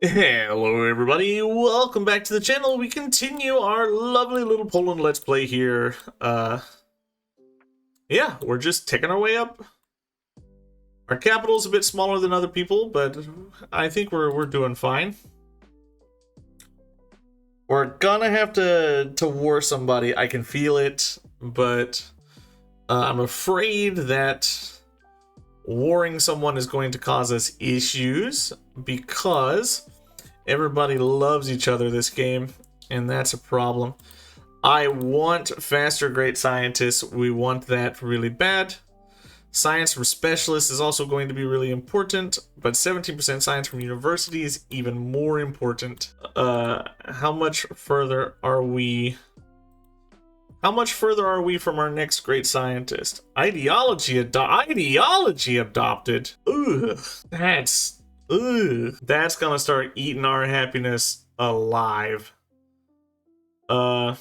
Hello everybody, welcome back to the channel. We continue our lovely little Poland Let's Play here. Yeah, we're just taking our way up. Our capital's a bit smaller than other people, but I think we're doing fine. We're gonna have to war somebody, I can feel it, but I'm afraid that warring someone is going to cause us issues because everybody loves each other this game, and that's a problem. I want faster great scientists. We want that really bad. Science from specialists is also going to be really important, but 17% science from university is even more important. How much further are we? How much further are we from our next great scientist? Ideology adopted. That's gonna start eating our happiness alive. How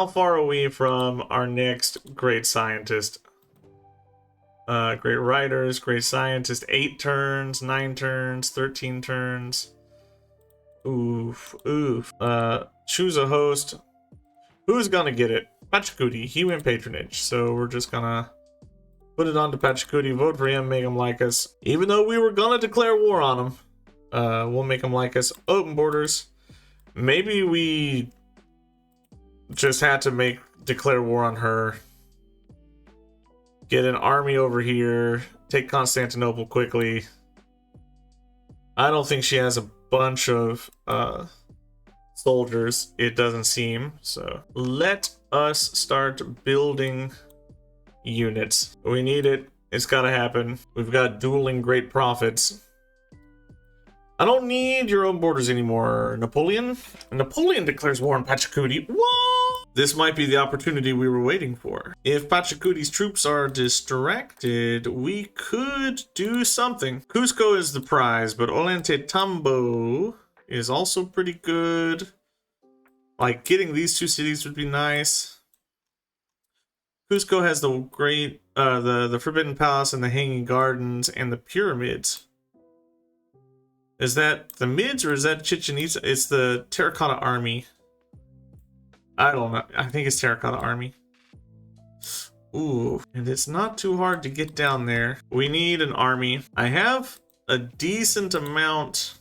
far are we from our next great scientist? Great writers, great scientist, 8 turns, 9 turns, 13 turns. Oof. Choose a host. Who's gonna get it? Pachacuti. He went patronage, so we're just gonna put it on to Pachacuti, vote for him, make him like us. Even though we were gonna declare war on him, we'll make him like us. Open borders. Maybe we just had to declare war on her. Get an army over here. Take Constantinople quickly. I don't think she has a bunch of soldiers, it doesn't seem. So let us start building units. We need it. It's gotta happen. We've got dueling great prophets. I don't need your own borders anymore, Napoleon. Napoleon declares war on Pachacuti. What? This might be the opportunity we were waiting for. If Pachacuti's troops are distracted, we could do something. Cusco is the prize, but Ollantaytambo is also pretty good. Like, getting these 2 cities would be nice. Cusco has the great, the Forbidden Palace and the Hanging Gardens and the pyramids. Is that the mids or is that Chichen Itza? It's the Terracotta Army. I don't know. I think it's Terracotta Army. Ooh, and it's not too hard to get down there. We need an army. I have a decent amount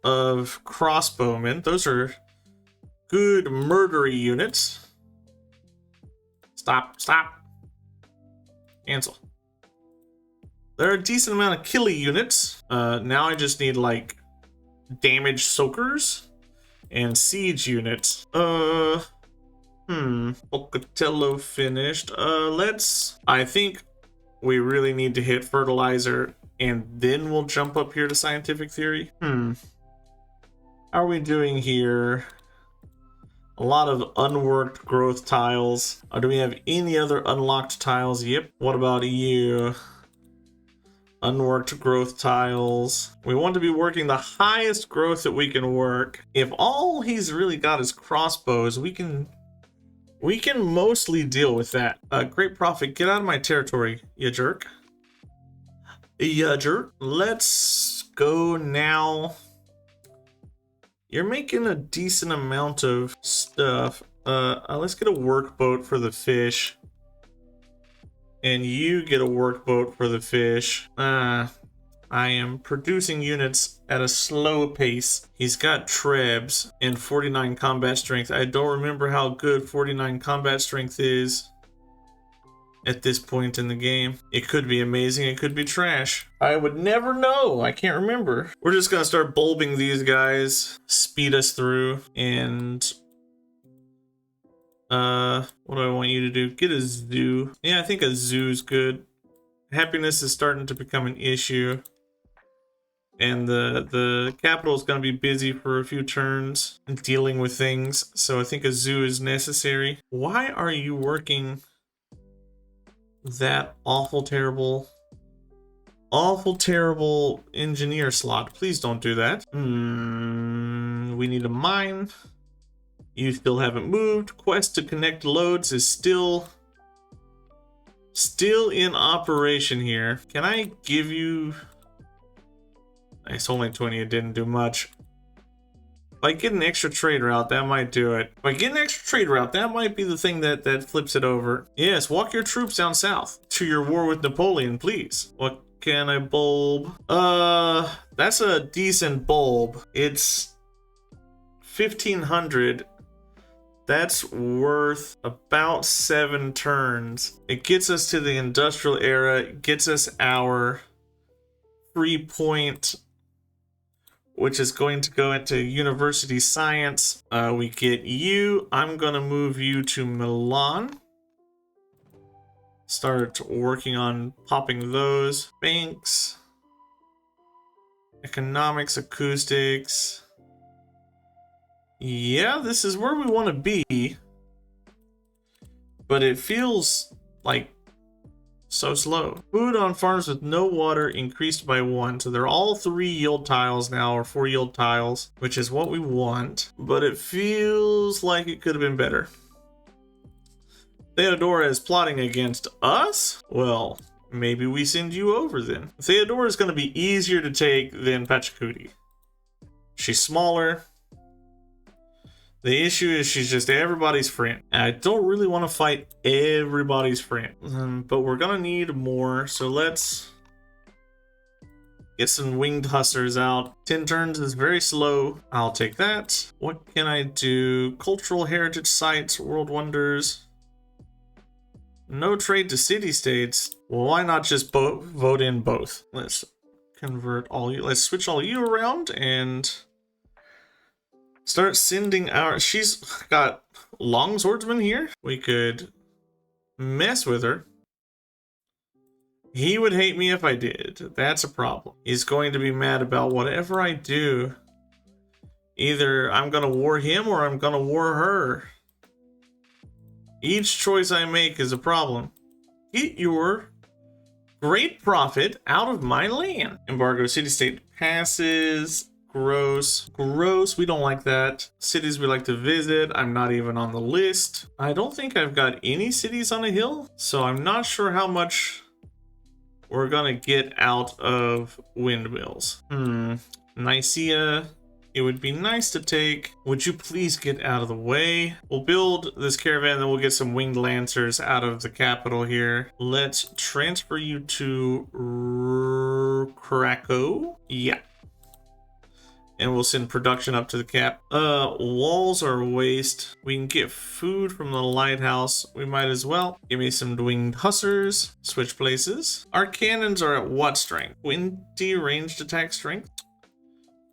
of crossbowmen. Those are good murdery units. Stop. Cancel. There are a decent amount of killy units. Now I just need like damage soakers and siege units. Pocatello finished. I think we really need to hit fertilizer and then we'll jump up here to scientific theory. How are we doing here? A lot of unworked growth tiles. Do we have any other unlocked tiles? Yep. What about you? Unworked growth tiles. We want to be working the highest growth that we can work. If all he's really got is crossbows, we can mostly deal with that. Great prophet, get out of my territory, you jerk. You jerk. Let's go now. You're making a decent amount of stuff. Let's get a workboat for the fish. And you get a workboat for the fish. I am producing units at a slow pace. He's got trebs and 49 combat strength. I don't remember how good 49 combat strength is at this point in the game. It could be amazing, it could be trash. I would never know, I can't remember. We're just gonna start bulbing these guys, speed us through, and what do I want you to do? Get a zoo. Yeah, I think a zoo's good. Happiness is starting to become an issue. And the capital is going to be busy for a few turns dealing with things. So I think a zoo is necessary. Why are you working that awful terrible engineer slot? Please don't do that. We need a mine. You still haven't moved. Quest to connect loads is still in operation here. Can I give you It's only 20, it didn't do much. If I get an extra trade route, that might do it. If I get an extra trade route, that might be the thing that flips it over. Yes, walk your troops down south to your war with Napoleon, please. What can I bulb? That's a decent bulb. It's 1500. That's worth about 7 turns. It gets us to the industrial era. It gets us our free point, which is going to go into university science. We get you. I'm gonna move you to Milan. Start working on popping those. Banks, economics, acoustics. Yeah, this is where we want to be, but it feels like so slow. Food on farms with no water increased by 1, so they're all 3 yield tiles now, or 4 yield tiles, which is what we want, but it feels like it could have been better. Theodora is plotting against us? Well, maybe we send you over then. Theodora is going to be easier to take than Pachacuti. She's smaller. The issue is she's just everybody's friend. And I don't really want to fight everybody's friend. But we're going to need more. So let's get some winged hussars out. 10 turns is very slow. I'll take that. What can I do? Cultural heritage sites, world wonders. No trade to city-states. Well, why not just vote in both? Let's convert all you. Let's switch all you around and start sending our... She's got long swordsman here. We could mess with her. He would hate me if I did. That's a problem. He's going to be mad about whatever I do. Either I'm going to war him or I'm going to war her. Each choice I make is a problem. Get your great profit out of my land. Embargo city-state passes. Gross. Gross. We don't like that. Cities we like to visit. I'm not even on the list. I don't think I've got any cities on a hill, so I'm not sure how much we're gonna get out of windmills. Nicaea. It would be nice to take. Would you please get out of the way? We'll build this caravan, then we'll get some winged lancers out of the capital here. Let's transfer you to Krakow. Yeah. And we'll send production up to the cap. Walls are a waste. We can get food from the lighthouse. We might as well. Give me some winged hussars. Switch places. Our cannons are at what strength? 20 ranged attack strength.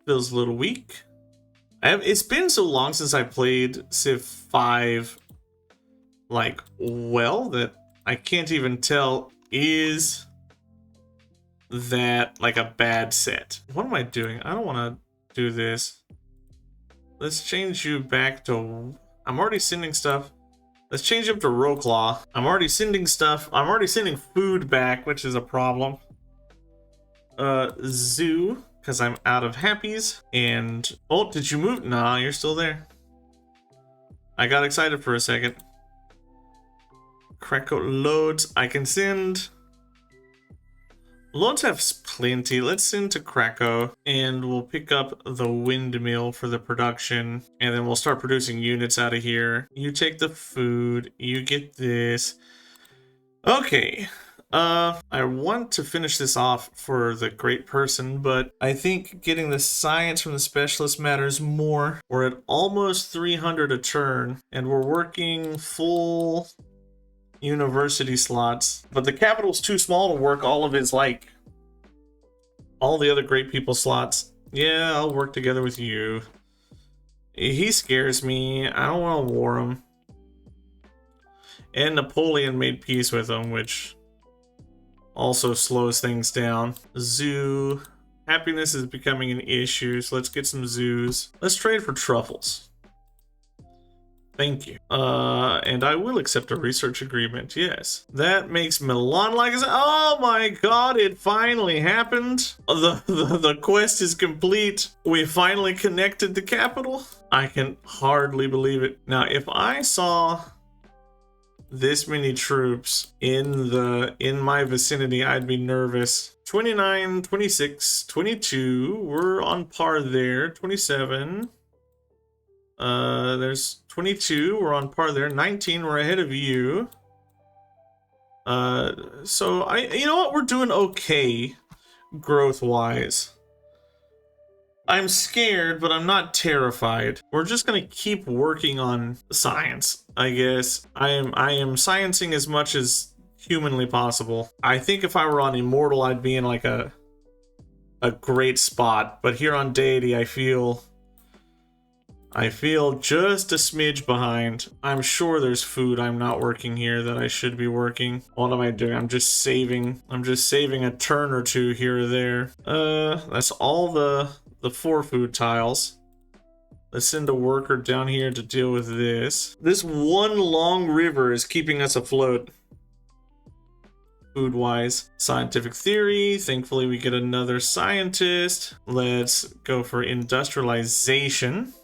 Feels a little weak. It's been so long since I played Civ 5 like well that I can't even tell is that like a bad set. What am I doing? I don't want to do this. Let's change you back to... I'm already sending stuff. Let's change up to Roclaw. I'm already sending stuff. I'm already sending food back, which is a problem. Zoo, because I'm out of happies. And oh, did you move? Nah, you're still there. I got excited for a second. Krakow loads. I can send... Loads have plenty. Let's send to Krakow and we'll pick up the windmill for the production and then we'll start producing units out of here. You take the food, you get this. Okay. I want to finish this off for the great person, but I think getting the science from the specialist matters more. We're at almost 300 a turn and we're working full university slots, but the capital's too small to work all of his, like, all the other great people slots. Yeah, I'll work together with you. He scares me. I don't want to war him. And Napoleon made peace with him, which also slows things down. Zoo. Happiness is becoming an issue, so let's get some zoos. Let's trade for truffles. Thank you. And I will accept a research agreement, yes. That makes Milan like us. Oh my god, it finally happened. The quest is complete. We finally connected the capital. I can hardly believe it. Now, if I saw this many troops in my vicinity, I'd be nervous. 29, 26, 22, we're on par there. 27, there's 22, we're on par there. 19, we're ahead of you. So you know what, we're doing okay growth wise. I'm scared, but I'm not terrified. We're just gonna keep working on science, I guess. I am sciencing as much as humanly possible. I think if I were on Immortal, I'd be in like a great spot. But here on Deity, I feel just a smidge behind. I'm sure there's food I'm not working here that I should be working. What am I doing? I'm just saving a turn or two here or there. That's all the 4 food tiles. Let's send a worker down here to deal with this. This one long river is keeping us afloat. Food-wise. Scientific theory. Thankfully, we get another scientist. Let's go for industrialization.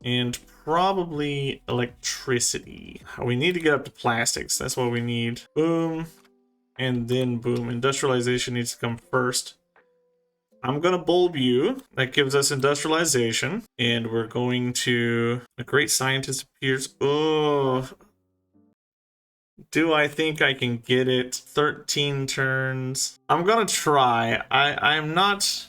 And probably electricity. We need to get up to plastics. That's what we need. Boom. And then boom. Industrialization needs to come first. I'm gonna bulb you. That gives us industrialization. And we're going to... A great scientist appears. Oh. Do I think I can get it? 13 turns. I'm gonna try. I'm not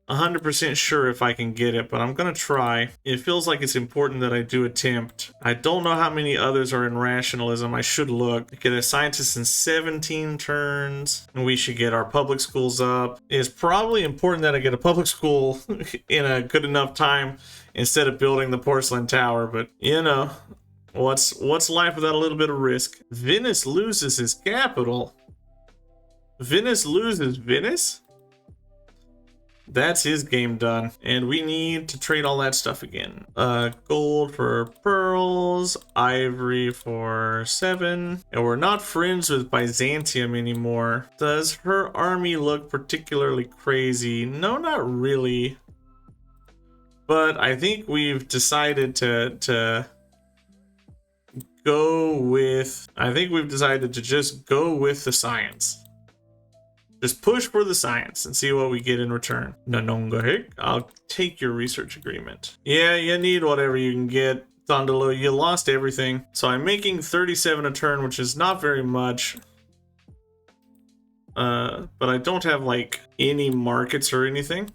100% sure if I can get it, but I'm gonna try. It feels like it's important that I do attempt. I don't know how many others are in rationalism. I should look. Get a scientist in 17 turns, and we should get our public schools up. It's probably important that I get a public school in a good enough time instead of building the porcelain tower, but you know, what's life without a little bit of risk? Venice loses his capital. Venice loses Venice? That's his game done. And we need to trade all that stuff again. Gold for pearls, ivory for 7. And we're not friends with Byzantium anymore. Does her army look particularly crazy? No, not really. But I think we've decided to go with... I think we've decided to just go with the science. Just push for the science and see what we get in return. Nanongahik, I'll take your research agreement. Yeah, you need whatever you can get. Thondalo, you lost everything. So I'm making 37 a turn, which is not very much. But I don't have like any markets or anything.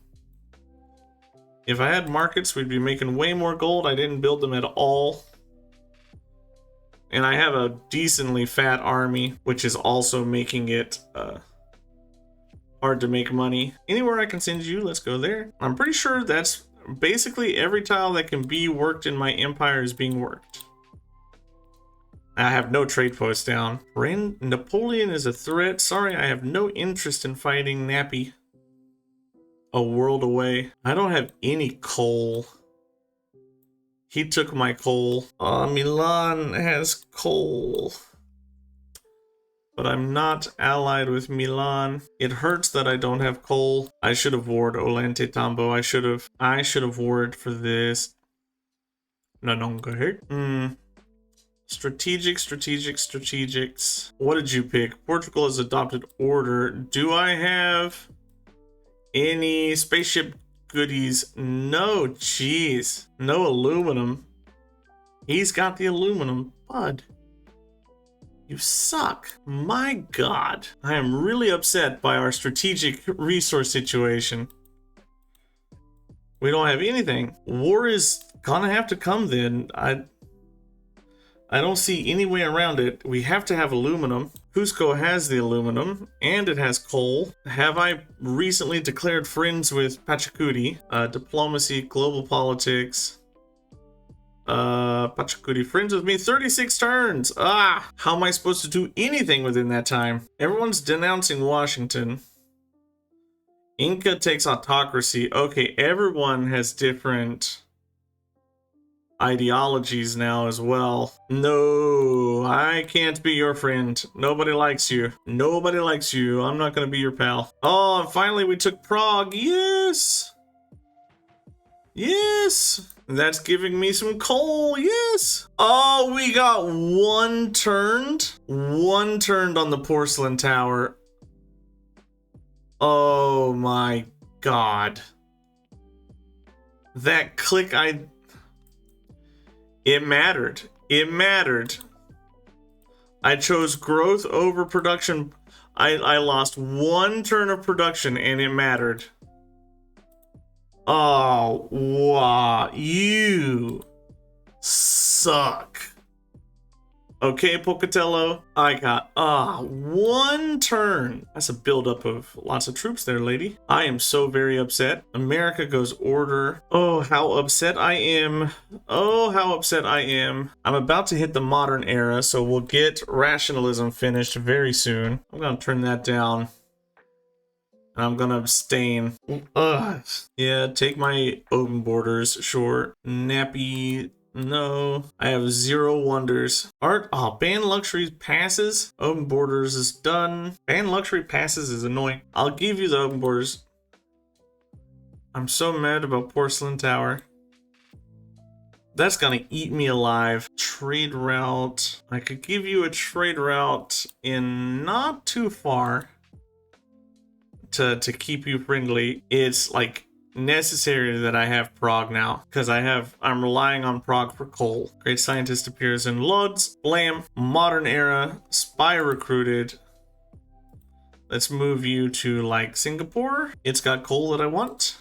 If I had markets, we'd be making way more gold. I didn't build them at all. And I have a decently fat army, which is also making it hard to make money. Anywhere I can send you, let's go there. I'm pretty sure that's basically every tile that can be worked in my empire is being worked. I have no trade posts down. Napoleon is a threat. Sorry, I have no interest in fighting Nappy. A world away. I don't have any coal. He took my coal. Milan has coal. But I'm not allied with Milan. It hurts that I don't have coal. I should have warred Olente Tambo. I should have warred for this. Nanongahik. Strategics. What did you pick? Portugal has adopted order. Do I have any spaceship goodies? No, jeez. No aluminum. He's got the aluminum. Bud. You suck. My God. I am really upset by our strategic resource situation. We don't have anything. War is gonna have to come then. I don't see any way around it. We have to have aluminum. Cusco has the aluminum, and it has coal. Have I recently declared friends with Pachacuti? Diplomacy, global politics. Pachacuti friends with me. 36 turns. How am I supposed to do anything within that time? Everyone's denouncing Washington. Inca takes autocracy. Okay, everyone has different ideologies now as well. No, I can't be your friend. Nobody likes you. Nobody likes you. I'm not gonna be your pal. Oh, and finally we took Prague. Yes. Yes. That's giving me some coal, yes! Oh, we got one turned. One turned on the porcelain tower. Oh my god. That click, it mattered. It mattered. I chose growth over production. I lost one turn of production and it mattered. Oh, wow. You suck. Okay, Pocatello. I got one turn. That's a buildup of lots of troops there, lady. I am so very upset. America goes order. Oh, how upset I am. Oh, how upset I am. I'm about to hit the modern era, so we'll get rationalism finished very soon. I'm gonna turn that down. I'm gonna abstain. Ugh. Yeah, take my open borders, sure. Nappy. No, I have 0 wonders. Art, ban luxury passes. Open borders is done. Ban luxury passes is annoying. I'll give you the open borders. I'm so mad about porcelain tower. That's gonna eat me alive. Trade route. I could give you a trade route in not too far to keep you friendly. It's like necessary that I have Prague now because I'm relying on Prague for coal. Great scientist appears in Lodz. Blam. Modern era. Spy recruited. Let's move you to like Singapore. It's got coal that I want.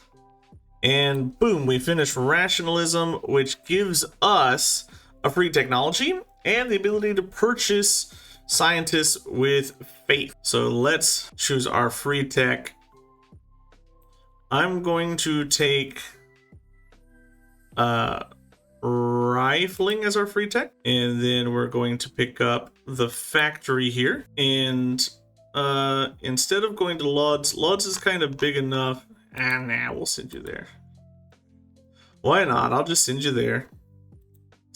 And boom, we finish rationalism, which gives us a free technology and the ability to purchase scientists with faith. So let's choose our free tech. I'm going to take rifling as our free tech, and then we're going to pick up the factory here. And instead of going to Lodz is kind of big enough. Nah, we'll send you there. Why not? I'll just send you there.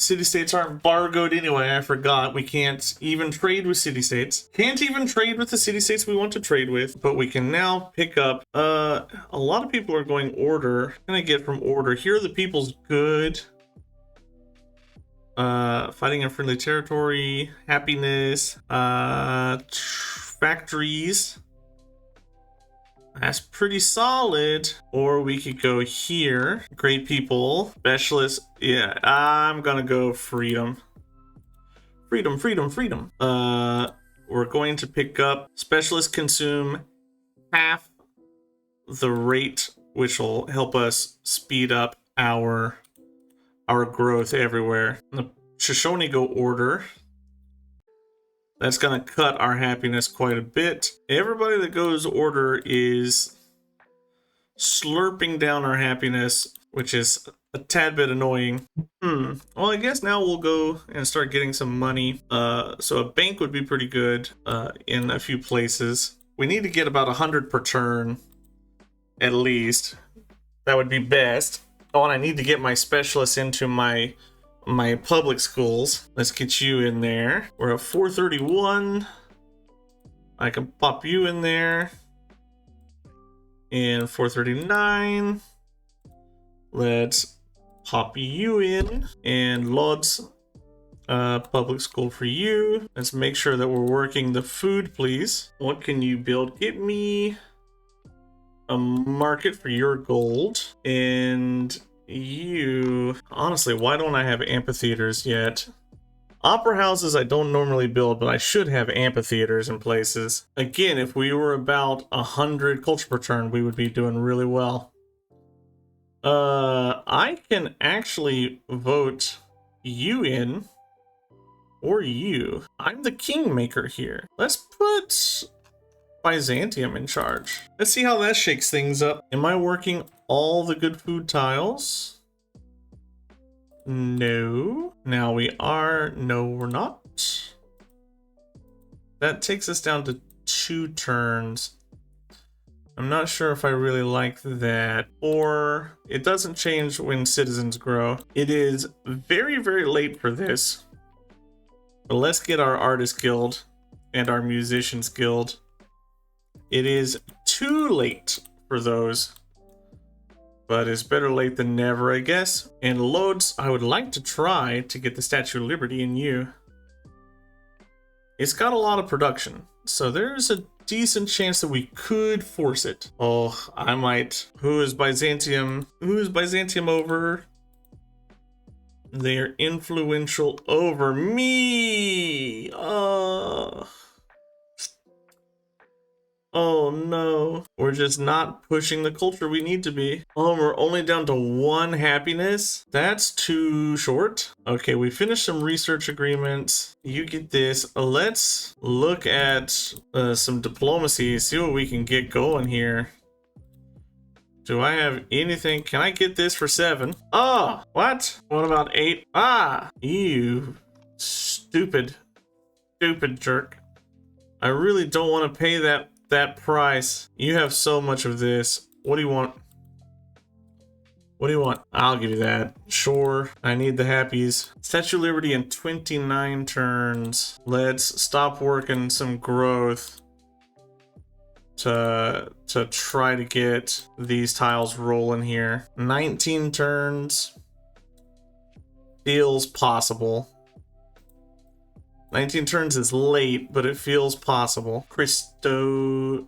City-states aren't embargoed anyway. I forgot. We can't even trade with city-states. Can't even trade with the city-states we want to trade with. But we can now pick up... a lot of people are going order. What can I get from order? Here are the people's good. Fighting in friendly territory. Happiness. Factories. That's pretty solid. Or we could go here. Great people. Specialists. Yeah, I'm gonna go freedom. Freedom, freedom, freedom. We're going to pick up specialists consume half the rate, which will help us speed up our growth everywhere. The Shoshone go order. That's gonna cut our happiness quite a bit. Everybody that goes order is slurping down our happiness, which is a tad bit annoying. Well, I guess now we'll go and start getting some money. So a bank would be pretty good in a few places. We need to get about 100 per turn, at least. That would be best. Oh, and I need to get my specialists into my public schools. Let's get you in there. We're at 431. I can pop you in there. And 439. Let's pop you in. And Lodz, public school for you. Let's make sure that we're working the food, please. What can you build? Get me a market for your gold. And you, honestly, why don't I have amphitheaters yet? Opera houses I don't normally build, but I should have amphitheaters in places. Again, if we were about 100 culture per turn, we would be doing really well. I can actually vote you in, or you. I'm the kingmaker here. Let's put Byzantium in charge. Let's see how that shakes things up. Am I working all the good food tiles? No. Now we are. No, we're not. That takes us down to 2 turns. I'm not sure if I really like that. Or it doesn't change when citizens grow. It is very, very late for this. But let's get our artist guild and our musicians guild. It is too late for those. but it's better late than never, I guess. And loads, I would like to try to get the Statue of Liberty in you. It's got a lot of production, so there's a decent chance that we could force it. Oh, I might. Who is Byzantium? Who is Byzantium over? They're influential over me. Oh no, we're just not pushing the culture we need to be. Oh, we're only down to 1 happiness? That's too short. Okay, we finished some research agreements. You get this. Let's look at some diplomacy, see what we can get going here. Do I have anything? Can I get this for 7? Oh, what? What about 8? Ah, you stupid jerk. I really don't want to pay that price. You have so much of this. What do you want? What do you want? I'll give you that. Sure. I need the happies. Statue of Liberty in 29 turns. Let's stop working some growth to try to get these tiles rolling here. 19 turns. Feels possible. 19 turns is late, but it feels possible. Christo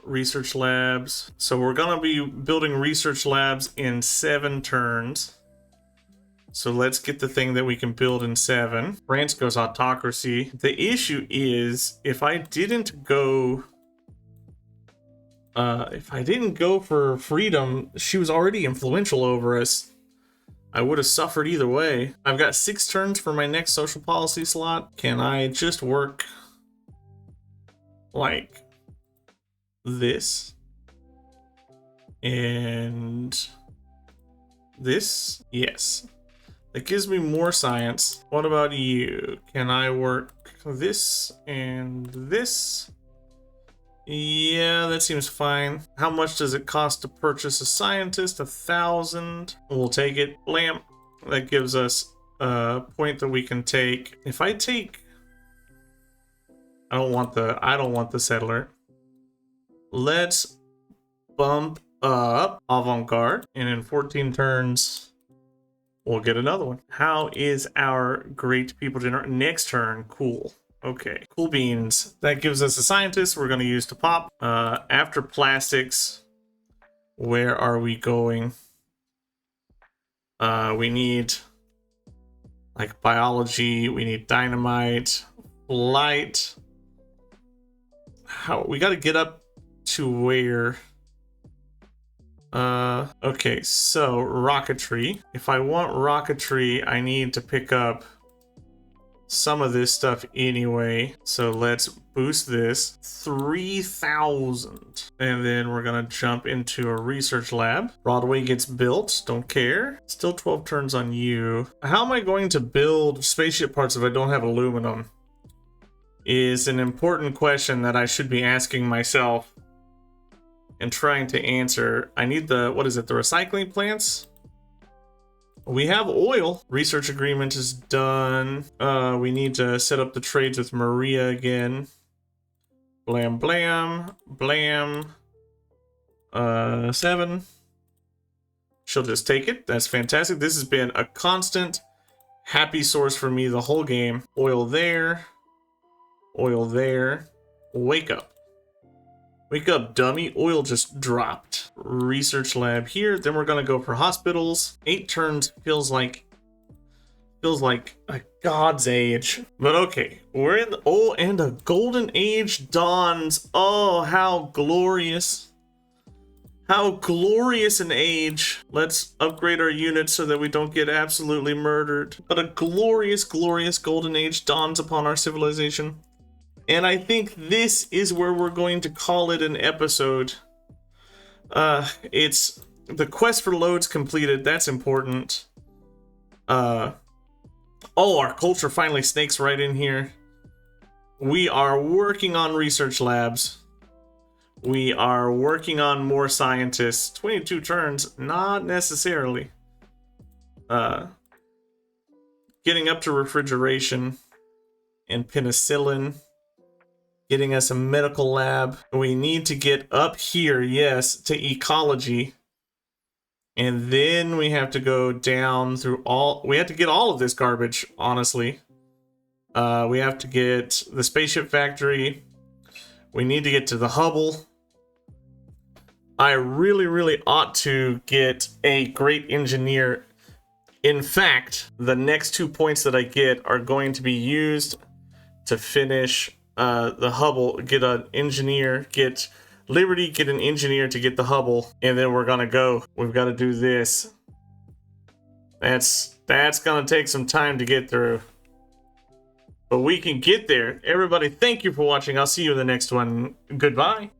research labs. So we're gonna be building research labs in 7 turns. So let's get the thing that we can build in 7. France goes autocracy. The issue is if I didn't go for freedom, she was already influential over us. I would have suffered either way. I've got 6 turns for my next social policy slot. Can I just work like this and this? Yes. That gives me more science. What about you? Can I work this and this? Yeah, that seems fine. How much does it cost to purchase a scientist? 1,000. We'll take it. Blam. That gives us a point that we can take. If I take, I don't want the settler. Let's bump up avant-garde, and in 14 turns, we'll get another one. How is our great people dinner? Next turn, cool. Okay, cool beans. That gives us a scientist we're going to use to pop. After plastics, where are we going? We need like biology, we need dynamite, light. How we got to get up to where? Okay, so rocketry. If I want rocketry, I need to pick up some of this stuff anyway, so let's boost this 3,000, and then we're gonna jump into a research lab. Broadway gets built, don't care. Still 12 turns on you. How am I going to build spaceship parts if I don't have aluminum is an important question that I should be asking myself and trying to answer. I need the, what is it, the recycling plants? We have oil. Research agreement is done. We need to set up the trades with Maria again. Blam, blam, blam. 7. She'll just take it. That's fantastic. This has been a constant happy source for me the whole game. Oil there. Oil there. Wake up. Wake up, dummy. Oil just dropped. Research lab here. Then we're gonna go for hospitals. 8 turns feels like a god's age. But okay, we're in the, oh, and a golden age dawns. Oh, how glorious. How glorious an age. Let's upgrade our units so that we don't get absolutely murdered. But a glorious, glorious golden age dawns upon our civilization. And I think this is where we're going to call it an episode. It's the quest for loads completed. That's important. Oh, our culture finally snakes right in here. We are working on research labs. We are working on more scientists. 22 turns, not necessarily. Getting up to refrigeration and penicillin. Getting us a medical lab. We need to get up here, yes, to ecology. And then we have to go down through all... We have to get all of this garbage, honestly. We have to get the spaceship factory. We need to get to the Hubble. I really, really ought to get a great engineer. In fact, the next 2 points that I get are going to be used to finish the Hubble. Get an engineer, get Liberty, get an engineer to get the Hubble, and then we're gonna go. We've got to do this. That's gonna take some time to get through. But we can get there. Everybody, thank you for watching. I'll see you in the next one. Goodbye.